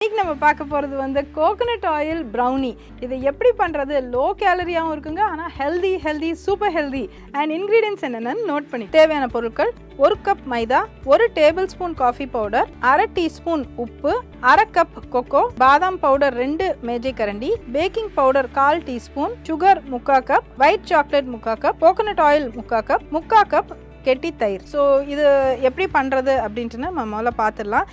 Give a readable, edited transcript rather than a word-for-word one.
இன்னைக்கு நம்ம பார்க்க போகிறது வந்து கோகனட் ஆயில் ப்ரௌனி. இது எப்படி பண்ணுறது? லோ கேலரியாகவும் இருக்குங்க, ஆனால் healthy super healthy. And ingredients என்னென்னு நோட் பண்ணி. தேவையான பொருட்கள்: 1 கப் மைதா, 1 table spoon coffee powder, 1/2 teaspoon உப்பு, 1/2 கப் கொக்கோ, பாதாம் பவுடர் 2 மேஜை கரண்டி, baking powder 1/4 teaspoon, sugar 3/4 cup, white chocolate 3/4 cup, coconut oil 3/4 cup, 3/4 cup கெட்டி தயிர். ஸோ இது எப்படி பண்ணுறது அப்படின்ட்டு நம்ம முதல்ல பார்த்துடலாம்.